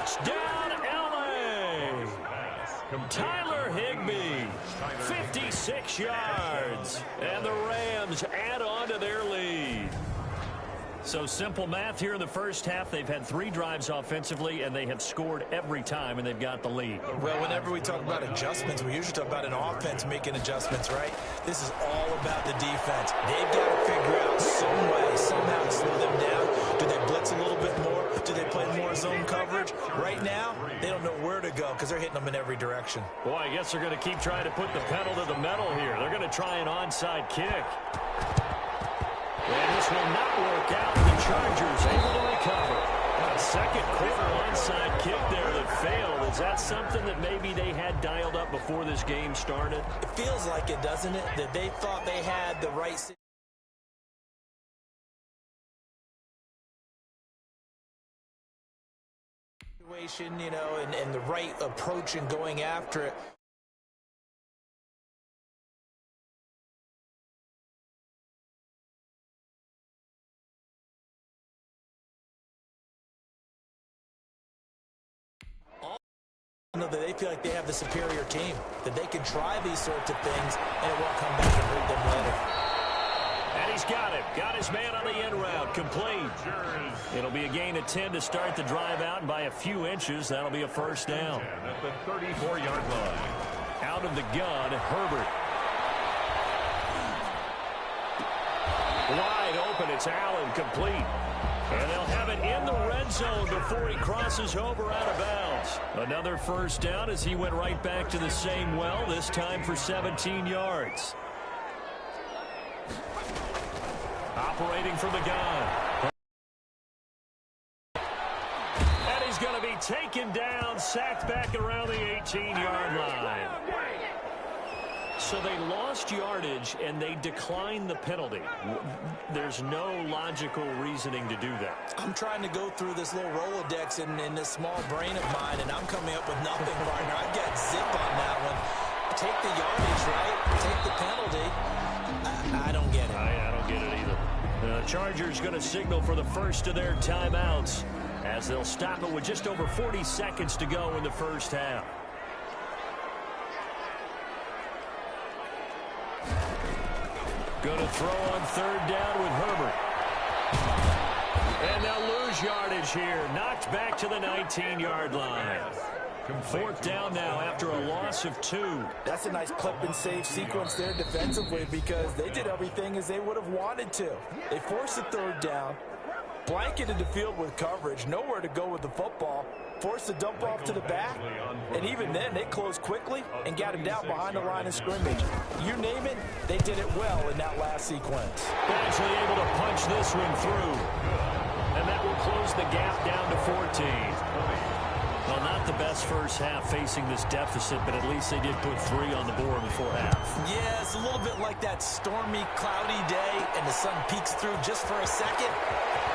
Touchdown, L.A. Tyler Higbee, 56 yards. And the Rams add on to their lead. So simple math here in the first half. They've had 3 drives offensively, and they have scored every time, and they've got the lead. Well, whenever we talk about adjustments, we usually talk about an offense making adjustments, right? This is all about the defense. They've got to figure out some way, somehow to slow them down. Do they blitz a little bit more? Do they play more zone coverage? Right now, they don't know where to go because they're hitting them in every direction. Boy, I guess they're going to keep trying to put the pedal to the metal here. They're going to try an onside kick. And this will not work out. The Chargers able to recover. A second quarter onside kick there that failed. Is that something that maybe they had dialed up before this game started? It feels like it, doesn't it? That they thought they had the right situation, you know, and the right approach in going after it. That they feel like they have the superior team, that they can try these sorts of things, and it won't come back and hurt them later. And he's got it. Got his man on the end route. Complete. It'll be a gain of 10 to start the drive out, and by a few inches, that'll be a first down. At the 34-yard line. Out of the gun, Herbert. Wide open. It's Allen. Complete. And they'll have it in the red zone before he crosses over out of bounds. Another first down as he went right back to the same well, this time for 17 yards. Operating from the gun. And he's going to be taken down, sacked back around the 18-yard line. So they lost yardage, and they declined the penalty. There's no logical reasoning to do that. I'm trying to go through this little Rolodex in this small brain of mine, and I'm coming up with nothing, partner. I've got zip on that one. Take the yardage, right? Take the penalty. I don't get it. I don't get it either. The Chargers going to signal for the first of their timeouts as they'll stop it with just over 40 seconds to go in the first half. Going to throw on third down with Herbert. And they'll lose yardage here. Knocked back to the 19-yard line. Fourth down now after a loss of 2. That's a nice clip and save sequence there defensively because they did everything as they would have wanted to. They forced the third down, blanketed the field with coverage, nowhere to go with the football, forced the dump off to the back, and even then they closed quickly and got him down behind the line of scrimmage. You name it, they did it well in that last sequence. Actually able to punch this one through, and that will close the gap down to 14. Well, not the best first half facing this deficit, but at least they did put 3 on the board before half. Yeah, it's a little bit like that stormy, cloudy day, and the sun peeks through just for a second.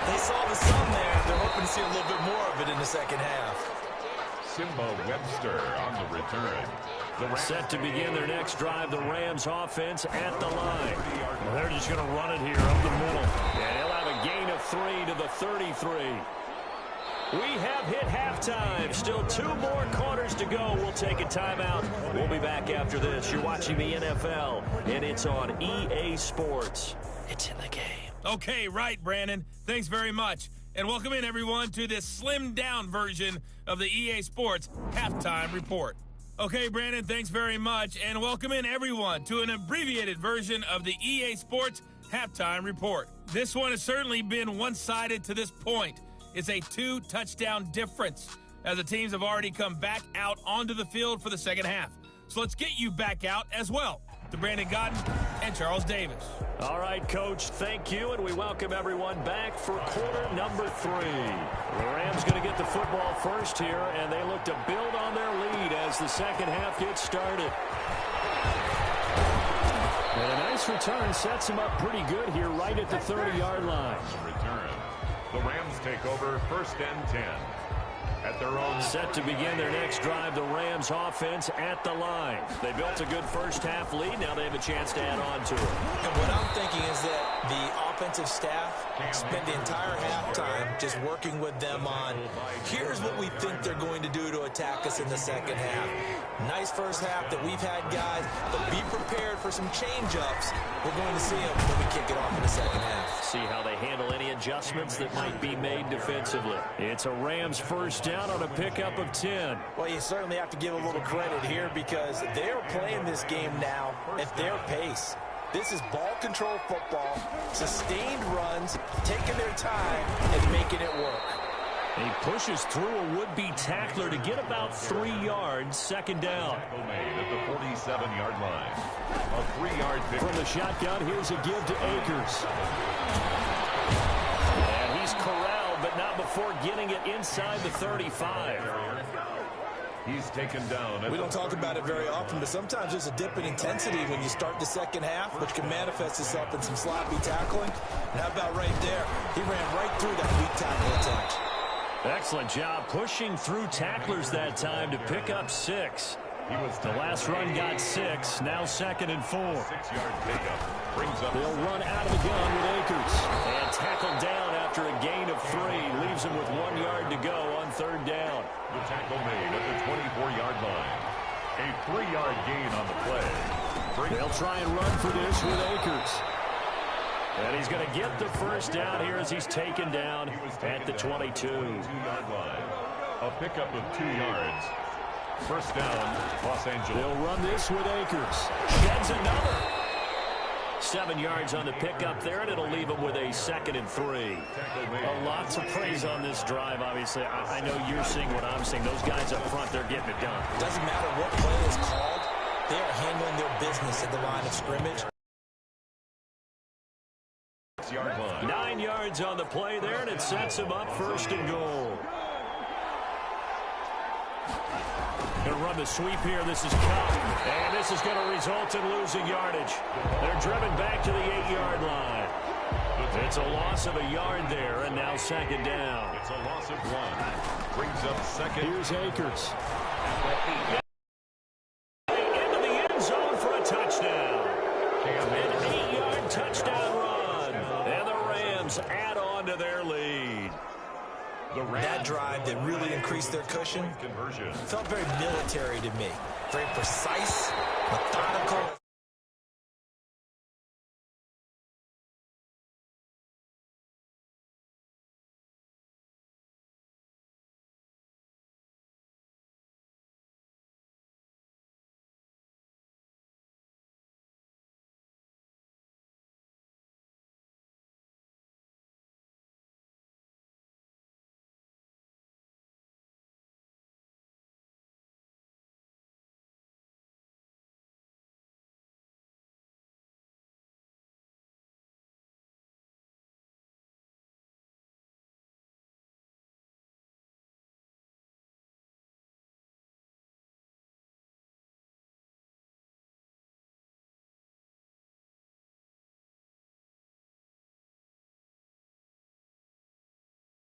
They saw the sun there. They're hoping to see a little bit more of it in the second half. Simba Webster on the return. Set to begin their next drive, the Rams offense at the line. Well, they're just going to run it here up the middle. And he'll have a gain of 3 to the 33. We have hit halftime. Still 2 more quarters to go. We'll take a timeout. We'll be back after this. You're watching the NFL, and it's on EA Sports. It's in the game. Okay, right, Brandon. Thanks very much. And welcome in, everyone, to this slimmed-down version of the EA Sports Halftime Report. Okay, Brandon, thanks very much. And welcome in, everyone, to an abbreviated version of the EA Sports Halftime Report. This one has certainly been one-sided to this point. It's a 2-touchdown difference as the teams have already come back out onto the field for the second half. So let's get you back out as well to Brandon Godden and Charles Davis. All right, Coach, thank you, and we welcome everyone back for quarter number 3. The Rams going to get the football first here, and they look to build on their lead as the second half gets started. And a nice return sets them up pretty good here right at the 30-yard line. The Rams take over 1st and 10. At their own set to begin their next drive, the Rams offense at the line. They built a good first half lead. Now they have a chance to add on to it. And what I'm thinking is that the offensive staff spent the entire halftime just working with them on, here's what we think they're going to do to attack us in the second half. Nice first half that we've had, guys, but be prepared for some change-ups. We're going to see them when we kick it off in the second half. See how they handle any adjustments that might be made defensively. It's a Rams first down on a pickup of 10. Well, you certainly have to give a little credit here because they're playing this game now at their pace. This is ball control football, sustained runs, taking their time and making it work. He pushes through a would-be tackler to get about 3 yards, second down. Made at the 47-yard line. A 3-yard pick. From the shotgun, here's a give to Akers. And he's corralled, but not before getting it inside the 35. He's taken down. We don't talk about it very often, but sometimes there's a dip in intensity when you start the second half, which can manifest itself in some sloppy tackling. And how about right there? He ran right through that weak tackle attempt. Excellent job pushing through tacklers that time to pick up 6. The last run got 6, now 2nd and 4. 6-yard pickup. Brings up. They'll run out of the gun with Akers. And tackled down after a gain of 3. Leaves him with 1 yard to go on third down. The tackle made at the 24-yard line. A 3-yard gain on the play. They'll try and run for this with Akers. And he's going to get the first down here as he's taken down at the 22. 22-yard line. A pickup of 2 yards. First down, Los Angeles. They'll run this with Akers. Sheds another. 7 yards on the pickup there, and it'll leave him with a 2nd and 3. Lots of praise on this drive, obviously. I know you're seeing what I'm seeing. Those guys up front, they're getting it done. Doesn't matter what play is called. They are handling their business at the line of scrimmage. 6-yard line. 9 yards on the play there, and it sets him up 1st and goal. Going to run the sweep here. This is Cup. And this is going to result in losing yardage. They're driven back to the 8-yard line. It's a loss of a yard there, and now 2nd down. It's a loss of 1. Brings up 2nd. Here's Akers. Into the end zone for a touchdown. An 8-yard touchdown run. And the Rams add on to their lead. That drive that really increased their cushion Conversion. felt very military to me. Very precise, methodical.